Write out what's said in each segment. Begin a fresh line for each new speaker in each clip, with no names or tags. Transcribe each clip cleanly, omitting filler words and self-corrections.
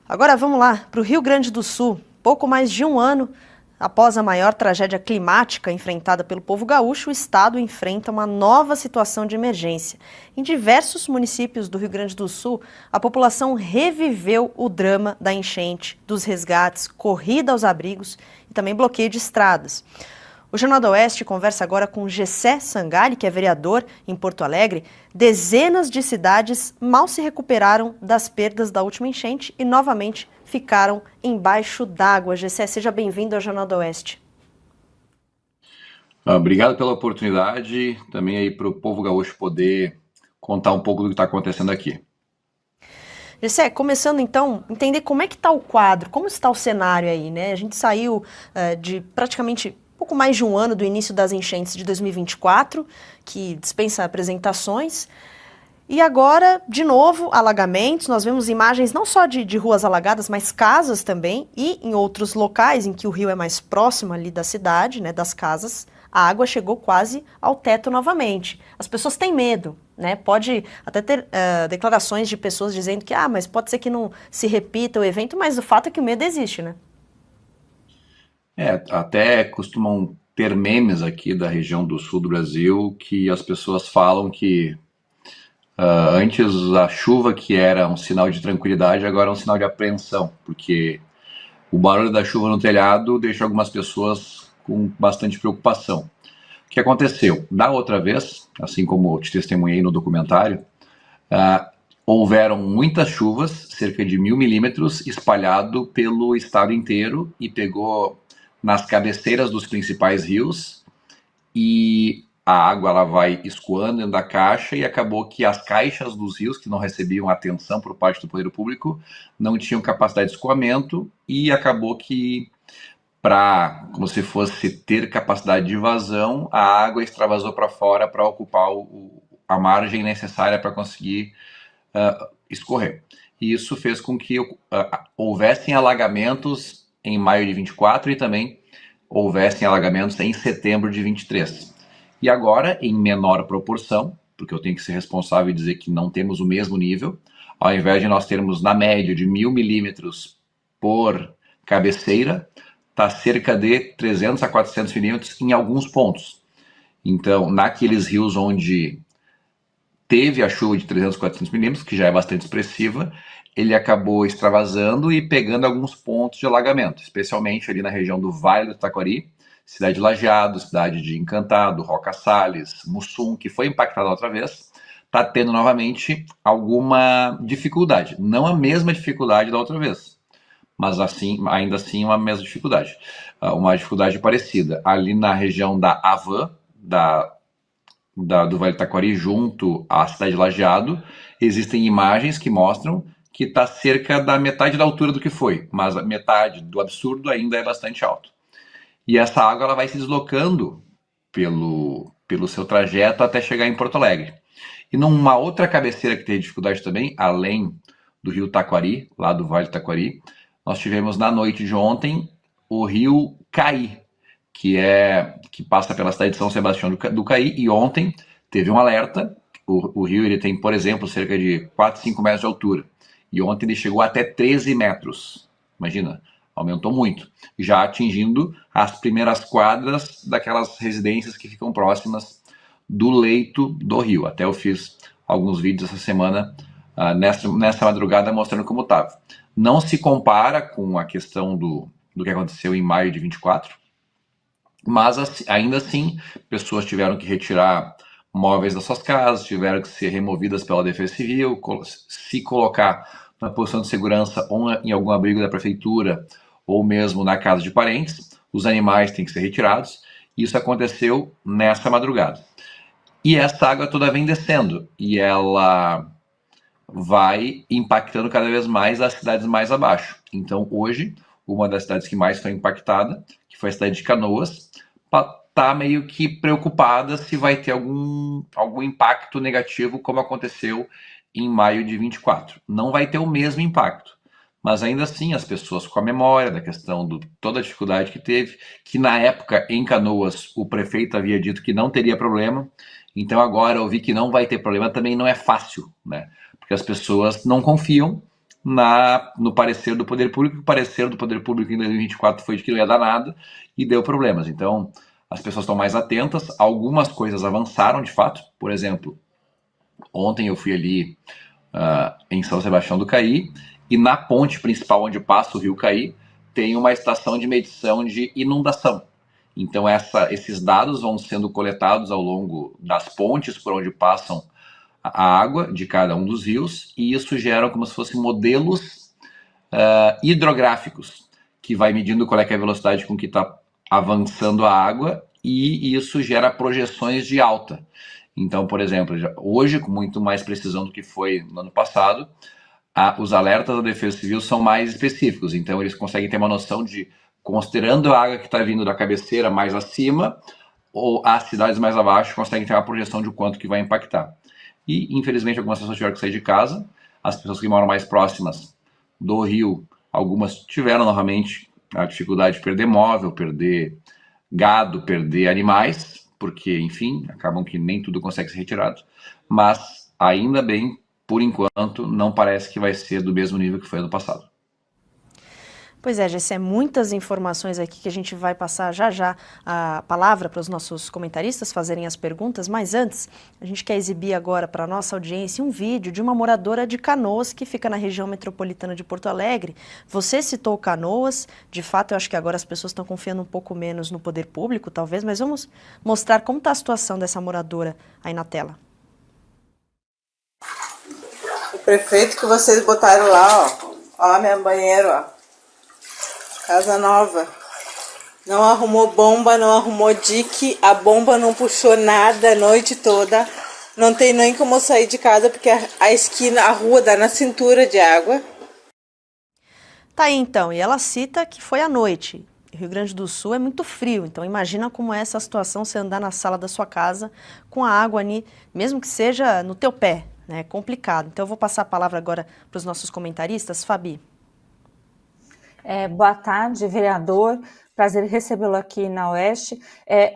Agora vamos lá, para o Rio Grande do Sul. Pouco mais de um ano após a maior tragédia climática enfrentada pelo povo gaúcho, o estado enfrenta uma nova situação de emergência. Em diversos municípios do Rio Grande do Sul, a população reviveu o drama da enchente, dos resgates, corrida aos abrigos e também bloqueio de estradas. O Jornal do Oeste conversa agora com Gessé Sangali, que é vereador em Porto Alegre. Dezenas de cidades mal se recuperaram das perdas da última enchente e novamente ficaram embaixo d'água. Gessé, seja bem-vindo ao Jornal do Oeste.
Obrigado pela oportunidade, também aí para o povo gaúcho poder contar um pouco do que está acontecendo aqui.
Gessé, começando então, entender como é que está o quadro, como está o cenário aí, né? A gente saiu de praticamente pouco mais de um ano do início das enchentes de 2024, que dispensa apresentações. E agora, de novo, alagamentos. Nós vemos imagens não só de ruas alagadas, mas casas também. E em outros locais em que o rio é mais próximo ali da cidade, né, das casas, a água chegou quase ao teto novamente. As pessoas têm medo, né? Pode até ter declarações de pessoas dizendo que, mas pode ser que não se repita o evento, mas o fato é que o medo existe, né?
Até costumam ter memes aqui da região do sul do Brasil que as pessoas falam que antes a chuva, que era um sinal de tranquilidade, agora é um sinal de apreensão, porque o barulho da chuva no telhado deixa algumas pessoas com bastante preocupação. O que aconteceu? Da outra vez, assim como eu te testemunhei no documentário, houveram muitas chuvas, cerca de 1.000 milímetros, espalhado pelo estado inteiro e pegou nas cabeceiras dos principais rios e a água ela vai escoando dentro da caixa e acabou que as caixas dos rios, que não recebiam atenção por parte do poder público, não tinham capacidade de escoamento e acabou que como se fosse ter capacidade de vazão, a água extravasou para fora para ocupar a margem necessária para conseguir escorrer. E isso fez com que houvessem alagamentos em maio de 24 e também houvessem alagamentos em setembro de 23. E agora, em menor proporção, porque eu tenho que ser responsável e dizer que não temos o mesmo nível, ao invés de nós termos na média de 1.000 milímetros por cabeceira, está cerca de 300 a 400 milímetros em alguns pontos. Então, naqueles rios onde teve a chuva de 300, 400 milímetros, que já é bastante expressiva, ele acabou extravasando e pegando alguns pontos de alagamento, especialmente ali na região do Vale do Taquari, cidade de Lajeado, cidade de Encantado, Roca Salles, Mussum, que foi impactada outra vez, está tendo novamente alguma dificuldade. Não a mesma dificuldade da outra vez, mas assim, ainda assim uma mesma dificuldade. Uma dificuldade parecida. Ali na região da Havan, do Vale do Taquari, junto à cidade de Lajeado, existem imagens que mostram que está cerca da metade da altura do que foi, mas a metade do absurdo ainda é bastante alto. E essa água ela vai se deslocando pelo seu trajeto até chegar em Porto Alegre. E numa outra cabeceira que teve dificuldade também, além do rio Taquari, lá do Vale do Taquari, nós tivemos na noite de ontem o rio Caí, que passa pela cidade de São Sebastião do Caí, e ontem teve um alerta. O rio ele tem, por exemplo, cerca de 4, 5 metros de altura, e ontem ele chegou até 13 metros. Imagina, aumentou muito, já atingindo as primeiras quadras daquelas residências que ficam próximas do leito do rio. Até eu fiz alguns vídeos essa semana, nessa madrugada, mostrando como estava. Não se compara com a questão do que aconteceu em maio de 24, mas ainda assim, pessoas tiveram que retirar móveis das suas casas, tiveram que ser removidas pela Defesa Civil, se colocar na posição de segurança ou em algum abrigo da prefeitura ou mesmo na casa de parentes. Os animais têm que ser retirados. Isso aconteceu nessa madrugada. E essa água toda vem descendo e ela vai impactando cada vez mais as cidades mais abaixo. Então, hoje, uma das cidades que mais foi impactada, que foi a cidade de Canoas, está meio que preocupada se vai ter algum impacto negativo, como aconteceu em maio de 24. Não vai ter o mesmo impacto, mas ainda assim as pessoas com a memória da questão de toda a dificuldade que teve, que na época em Canoas o prefeito havia dito que não teria problema, então agora ouvir que não vai ter problema também não é fácil, né? Porque as pessoas não confiam no parecer do poder público. O parecer do poder público em 2024 foi de que não ia dar nada e deu problemas. Então, as pessoas estão mais atentas, algumas coisas avançaram de fato. Por exemplo, ontem eu fui ali em São Sebastião do Caí, e na ponte principal onde passa o rio Caí, tem uma estação de medição de inundação. Então esses dados vão sendo coletados ao longo das pontes por onde passam a água de cada um dos rios, e isso gera como se fossem modelos hidrográficos, que vai medindo qual é, que é a velocidade com que está avançando a água, e isso gera projeções de alta. Então, por exemplo, hoje, com muito mais precisão do que foi no ano passado, os alertas da Defesa Civil são mais específicos. Então, eles conseguem ter uma noção de, considerando a água que está vindo da cabeceira mais acima, ou as cidades mais abaixo, conseguem ter uma projeção de quanto que vai impactar. E, infelizmente, algumas pessoas tiveram que sair de casa. As pessoas que moram mais próximas do rio, algumas tiveram novamente a dificuldade de perder móvel, perder gado, perder animais, porque, enfim, acabam que nem tudo consegue ser retirado. Mas, ainda bem, por enquanto, não parece que vai ser do mesmo nível que foi ano passado.
Pois é, Gessé, muitas informações aqui que a gente vai passar já já a palavra para os nossos comentaristas fazerem as perguntas, mas antes, a gente quer exibir agora para a nossa audiência um vídeo de uma moradora de Canoas que fica na região metropolitana de Porto Alegre. Você citou Canoas, de fato eu acho que agora as pessoas estão confiando um pouco menos no poder público, talvez, mas vamos mostrar como está a situação dessa moradora aí na tela.
O prefeito que vocês botaram lá, ó meu banheiro, ó. Casa nova. Não arrumou bomba, não arrumou dique, a bomba não puxou nada a noite toda. Não tem nem como sair de casa porque a esquina, a rua dá na cintura de água.
Tá aí então, e ela cita que foi à noite. Rio Grande do Sul é muito frio, então imagina como é essa situação você andar na sala da sua casa com a água ali, mesmo que seja no teu pé, né? É complicado. Então eu vou passar a palavra agora para os nossos comentaristas. Fabi.
Boa tarde, vereador. Prazer em recebê-lo aqui na Oeste.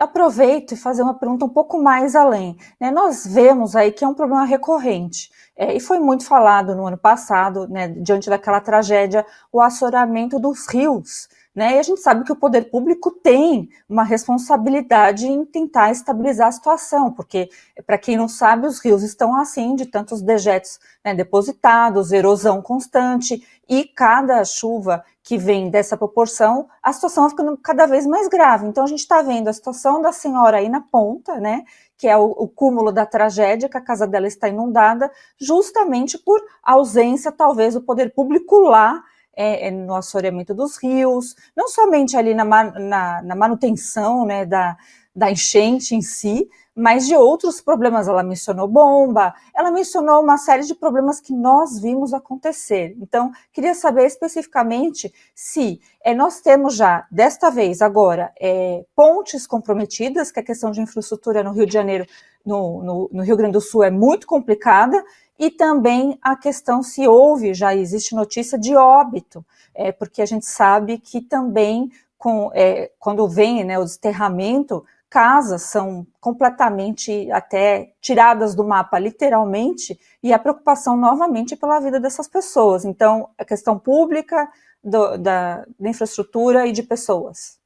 Aproveito e fazer uma pergunta um pouco mais além. Né? Nós vemos aí que é um problema recorrente, e foi muito falado no ano passado, né, diante daquela tragédia, o assoreamento dos rios. Né? E a gente sabe que o poder público tem uma responsabilidade em tentar estabilizar a situação, porque, para quem não sabe, os rios estão assim, de tantos dejetos, né, depositados, erosão constante, e cada chuva que vem dessa proporção, a situação vai ficando cada vez mais grave. Então, a gente está vendo a situação da senhora aí na ponta, né, que é o cúmulo da tragédia, que a casa dela está inundada, justamente por ausência, talvez, do poder público lá, no assoreamento dos rios, não somente ali na manutenção, né, da enchente em si, mas de outros problemas. Ela mencionou bomba, ela mencionou uma série de problemas que nós vimos acontecer. Então, queria saber especificamente se nós temos já, desta vez, agora, pontes comprometidas, que a questão de infraestrutura no Rio de Janeiro, no Rio Grande do Sul é muito complicada, e também a questão se houve, já existe notícia de óbito, porque a gente sabe que também, quando vem, né, o desterramento, casas são completamente até tiradas do mapa, literalmente, e a preocupação novamente pela vida dessas pessoas. Então, a questão pública, da infraestrutura e de pessoas.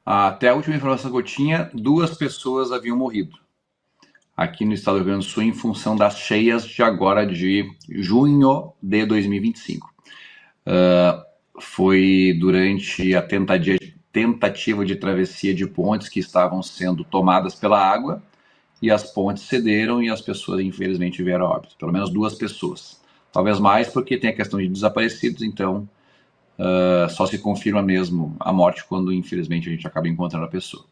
Até a última informação que eu tinha, 2 pessoas haviam morrido aqui no estado do Rio Grande do Sul em função das cheias de agora de junho de 2025. Foi durante a tentativa de travessia de pontes que estavam sendo tomadas pela água, e as pontes cederam e as pessoas infelizmente vieram a óbito. Pelo menos 2 pessoas. Talvez mais, porque tem a questão de desaparecidos, então só se confirma mesmo a morte quando infelizmente a gente acaba encontrando a pessoa.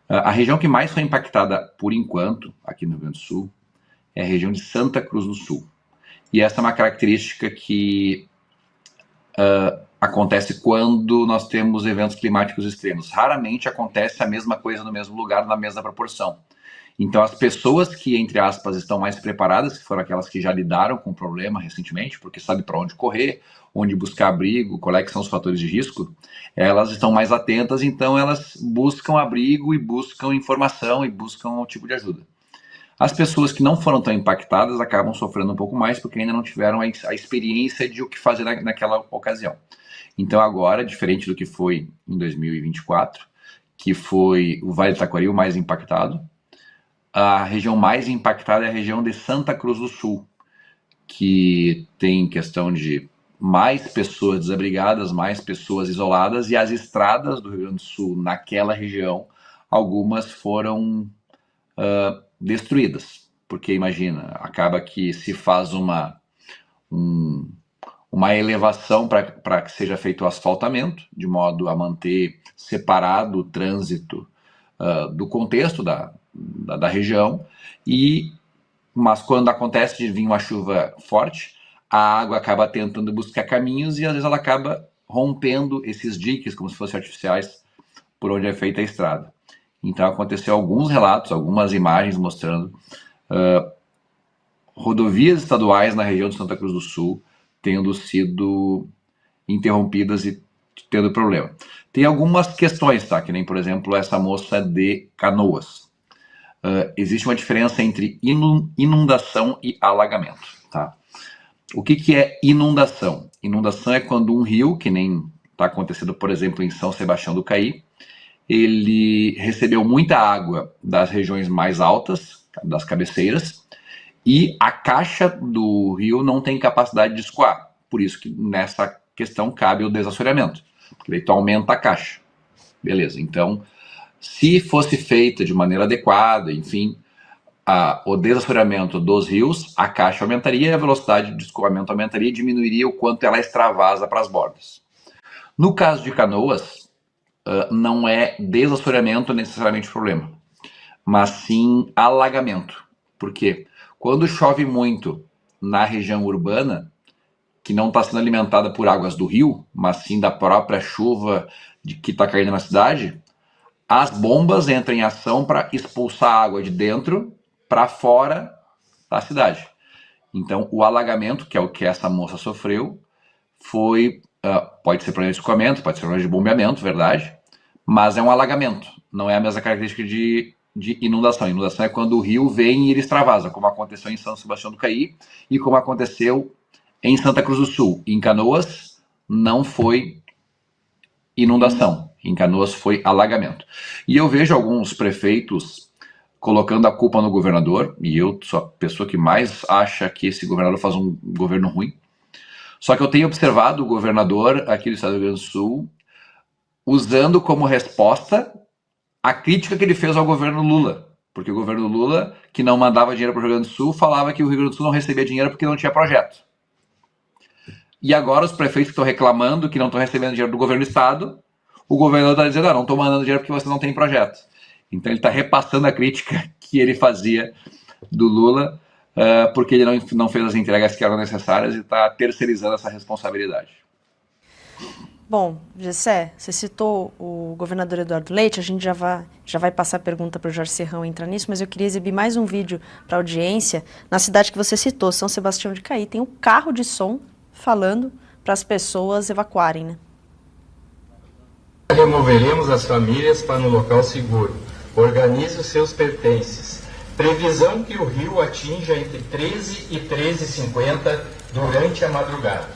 A região que mais foi impactada por enquanto, aqui no Rio Grande do Sul, é a região de Santa Cruz do Sul. E essa é uma característica que acontece quando nós temos eventos climáticos extremos. Raramente acontece a mesma coisa no mesmo lugar, na mesma proporção. Então, as pessoas que, entre aspas, estão mais preparadas, que foram aquelas que já lidaram com o problema recentemente, porque sabem para onde correr, onde buscar abrigo, quais são os fatores de risco, elas estão mais atentas, então elas buscam abrigo e buscam informação e buscam um tipo de ajuda. As pessoas que não foram tão impactadas acabam sofrendo um pouco mais porque ainda não tiveram a experiência de o que fazer naquela ocasião. Então agora, diferente do que foi em 2024, que foi o Vale do Taquari o mais impactado, a região mais impactada é a região de Santa Cruz do Sul, que tem questão de mais pessoas desabrigadas, mais pessoas isoladas, e as estradas do Rio Grande do Sul naquela região, algumas foram destruídas, porque imagina, acaba que se faz uma elevação para que seja feito o asfaltamento, de modo a manter separado o trânsito do contexto da região, mas quando acontece de vir uma chuva forte, a água acaba tentando buscar caminhos e às vezes ela acaba rompendo esses diques, como se fossem artificiais, por onde é feita a estrada. Então aconteceu alguns relatos, algumas imagens mostrando rodovias estaduais na região de Santa Cruz do Sul tendo sido interrompidas e tendo problema. Tem algumas questões, tá? Que nem, por exemplo, essa moça de Canoas. Existe uma diferença entre inundação e alagamento, tá? O que é inundação? Inundação é quando um rio, que nem está acontecendo, por exemplo, em São Sebastião do Caí, ele recebeu muita água das regiões mais altas, das cabeceiras, e a caixa do rio não tem capacidade de escoar. Por isso que nessa questão cabe o desassoreamento, porque daí tu aumenta a caixa. Beleza, então, se fosse feita de maneira adequada, enfim, o desassoreamento dos rios, a caixa aumentaria e a velocidade de escoamento aumentaria e diminuiria o quanto ela extravasa para as bordas. No caso de Canoas, não é desassoreamento necessariamente o problema, mas sim alagamento. Por quê? Quando chove muito na região urbana, que não está sendo alimentada por águas do rio, mas sim da própria chuva que está caindo na cidade, as bombas entram em ação para expulsar a água de dentro para fora da cidade. Então, o alagamento, que é o que essa moça sofreu, pode ser problema de escoamento, pode ser problema de bombeamento, verdade, mas é um alagamento, não é a mesma característica de inundação. Inundação é quando o rio vem e ele extravasa, como aconteceu em São Sebastião do Caí e como aconteceu em Santa Cruz do Sul. Em Canoas, não foi inundação, em Canoas foi alagamento. E eu vejo alguns prefeitos colocando a culpa no governador, e eu sou a pessoa que mais acha que esse governador faz um governo ruim. Só que eu tenho observado o governador aqui do estado do Rio Grande do Sul usando como resposta a crítica que ele fez ao governo Lula. Porque o governo Lula, que não mandava dinheiro para o Rio Grande do Sul, falava que o Rio Grande do Sul não recebia dinheiro porque não tinha projeto. E agora os prefeitos que estão reclamando que não estão recebendo dinheiro do governo do estado, o governador está dizendo, não estou mandando dinheiro porque você não tem projeto. Então ele está repassando a crítica que ele fazia do Lula, porque ele não fez as entregas que eram necessárias e está terceirizando essa responsabilidade.
Bom, Gessé, você citou o governador Eduardo Leite, a gente já vai passar a pergunta para o Jorge Serrão entrar nisso, mas eu queria exibir mais um vídeo para a audiência. Na cidade que você citou, São Sebastião de Caí, tem um carro de som falando para as pessoas evacuarem, né?
Removeremos as famílias para um local seguro. Organize os seus pertences. Previsão que o rio atinja entre 13 e 13h50 durante a madrugada.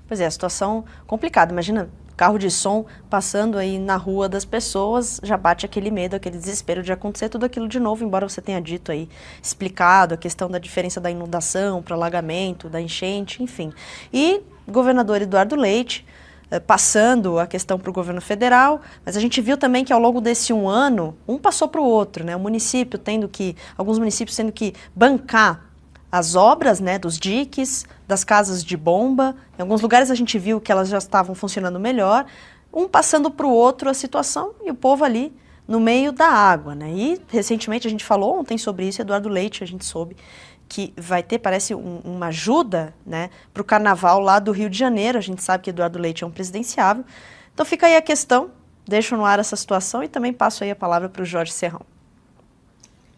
Pois é, a situação complicada. Imagina, carro de som passando aí na rua das pessoas, já bate aquele medo, aquele desespero de acontecer tudo aquilo de novo, embora você tenha dito aí, explicado a questão da diferença da inundação para o alagamento, da enchente, enfim. E o governador Eduardo Leite passando a questão para o governo federal, mas a gente viu também que ao longo desse um ano, um passou para o outro, né? Alguns municípios tendo que bancar as obras, né, dos diques, das casas de bomba. Em alguns lugares a gente viu que elas já estavam funcionando melhor, um passando para o outro a situação e o povo ali no meio da água, né? E recentemente a gente falou ontem sobre isso, Eduardo Leite, a gente soube que vai ter, parece, uma ajuda, né, para o carnaval lá do Rio de Janeiro. A gente sabe que Eduardo Leite é um presidenciável. Então fica aí a questão, deixo no ar essa situação e também passo aí a palavra para o Jorge Serrão.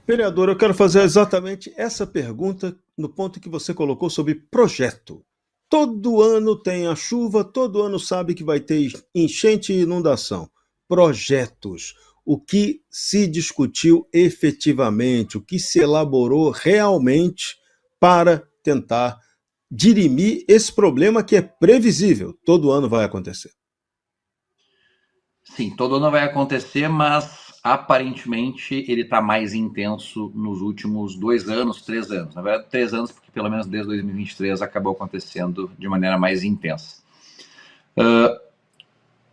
Vereador, eu quero fazer exatamente essa pergunta no ponto que você colocou sobre projeto. Todo ano tem a chuva, todo ano sabe que vai ter enchente e inundação. Projetos. o que se discutiu efetivamente, o que se elaborou realmente para tentar dirimir esse problema que é previsível, todo ano vai acontecer.
Sim, todo ano vai acontecer, mas aparentemente ele está mais intenso nos últimos 2 anos, 3 anos. Na verdade, 3 anos, porque pelo menos desde 2023 acabou acontecendo de maneira mais intensa.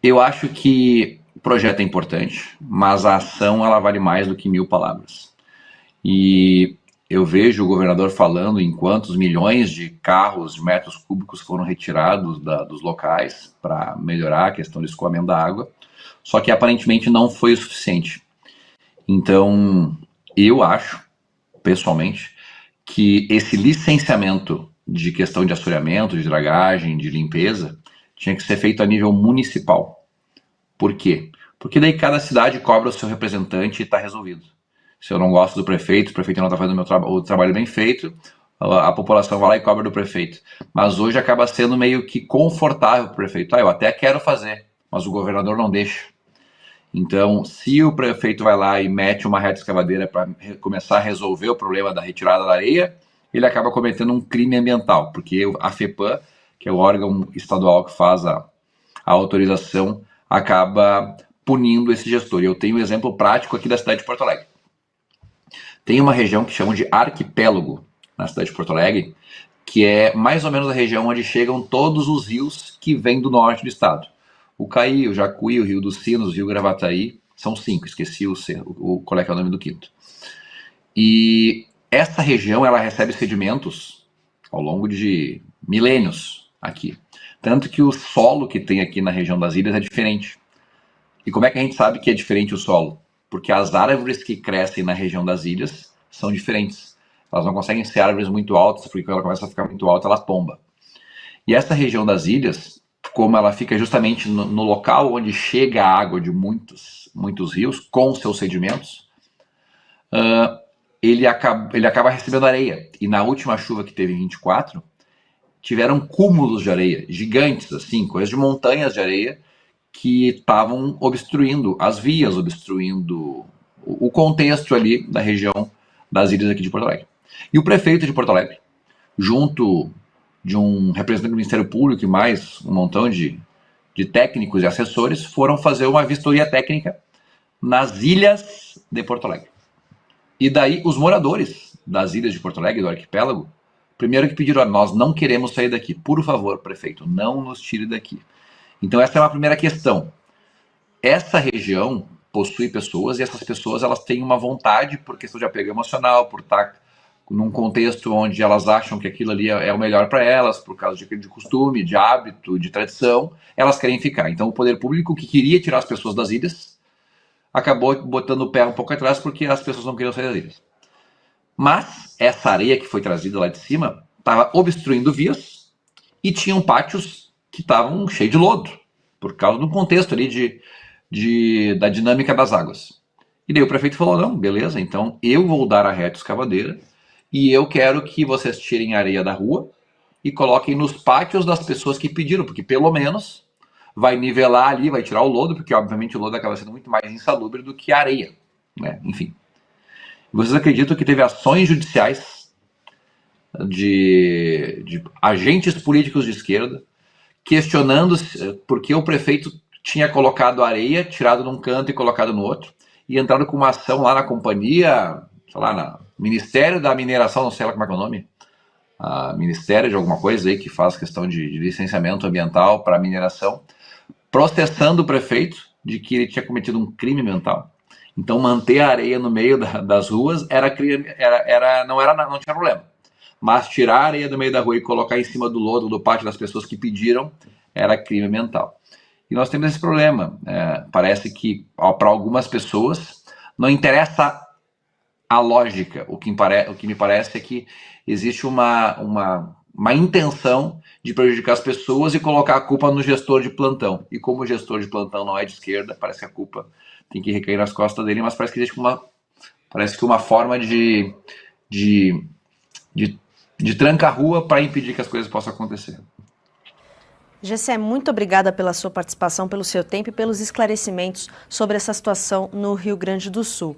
Eu acho que o projeto é importante, mas a ação ela vale mais do que 1.000 palavras. E eu vejo o governador falando em quantos milhões de carros, de metros cúbicos foram retirados dos locais para melhorar a questão do escoamento da água, só que aparentemente não foi o suficiente. Então, eu acho, pessoalmente, que esse licenciamento de questão de assoreamento, de dragagem, de limpeza, tinha que ser feito a nível municipal. Por quê? Porque daí cada cidade cobra o seu representante e está resolvido. Se eu não gosto do prefeito, o prefeito não está fazendo o trabalho bem feito, a população vai lá e cobra do prefeito. Mas hoje acaba sendo meio que confortável para o prefeito. Eu até quero fazer, mas o governador não deixa. Então, se o prefeito vai lá e mete uma reta escavadeira para começar a resolver o problema da retirada da areia, ele acaba cometendo um crime ambiental, porque a FEPAM, que é o órgão estadual que faz a autorização, acaba punindo esse gestor. E eu tenho um exemplo prático aqui da cidade de Porto Alegre. Tem uma região que chamam de arquipélago na cidade de Porto Alegre, que é mais ou menos a região onde chegam todos os rios que vêm do norte do estado. O Caí, o Jacuí, o Rio dos Sinos, o Rio Gravataí, são 5, esqueci qual é que é o nome do quinto. E essa região, ela recebe sedimentos ao longo de milênios aqui. Tanto que o solo que tem aqui na região das ilhas é diferente. E como é que a gente sabe que é diferente o solo? Porque as árvores que crescem na região das ilhas são diferentes. Elas não conseguem ser árvores muito altas, porque quando ela começa a ficar muito alta, ela tomba. E essa região das ilhas, como ela fica justamente no local onde chega a água de muitos rios, com seus sedimentos, ele acaba recebendo areia. E na última chuva que teve em 24, tiveram cúmulos de areia, gigantes, assim, coisas de montanhas de areia, que estavam obstruindo as vias, obstruindo o contexto ali da região das ilhas aqui de Porto Alegre. E o prefeito de Porto Alegre, junto de um representante do Ministério Público e mais um montão de técnicos e assessores, foram fazer uma vistoria técnica nas ilhas de Porto Alegre. E daí os moradores das ilhas de Porto Alegre, do arquipélago, primeiro que pediram: nós não queremos sair daqui, por favor, prefeito, não nos tire daqui. Então essa é uma primeira questão. Essa região possui pessoas, e essas pessoas elas têm uma vontade, por questão de apego emocional, por estar num contexto onde elas acham que aquilo ali é o melhor para elas, por causa de costume, de hábito, de tradição, elas querem ficar. Então o poder público, que queria tirar as pessoas das ilhas, acabou botando o pé um pouco atrás, porque as pessoas não queriam sair das ilhas. Mas essa areia que foi trazida lá de cima estava obstruindo vias e tinham pátios que estavam cheios de lodo, por causa do contexto ali da dinâmica das águas. E daí o prefeito falou: não, beleza, então eu vou dar a reta escavadeira e eu quero que vocês tirem a areia da rua e coloquem nos pátios das pessoas que pediram, porque pelo menos vai nivelar ali, vai tirar o lodo, porque obviamente o lodo acaba sendo muito mais insalubre do que a areia, né? Enfim. Vocês acreditam que teve ações judiciais de agentes políticos de esquerda questionando por que o prefeito tinha colocado areia, tirado num canto e colocado no outro, e entraram com uma ação lá na companhia, sei lá, no Ministério da Mineração, não sei lá como é que é o nome, Ministério de alguma coisa aí que faz questão de licenciamento ambiental para mineração, processando o prefeito de que ele tinha cometido um crime ambiental. Então manter a areia no meio das ruas não tinha problema. Mas tirar a areia do meio da rua e colocar em cima do lodo do pátio das pessoas que pediram era crime ambiental. E nós temos esse problema. Parece que para algumas pessoas não interessa a lógica. O que me parece é que existe uma intenção de prejudicar as pessoas e colocar a culpa no gestor de plantão. E como o gestor de plantão não é de esquerda, parece que a culpa tem que recair nas costas dele, mas parece que existe uma forma de tranca-rua para impedir que as coisas possam acontecer.
Gessé, muito obrigada pela sua participação, pelo seu tempo e pelos esclarecimentos sobre essa situação no Rio Grande do Sul.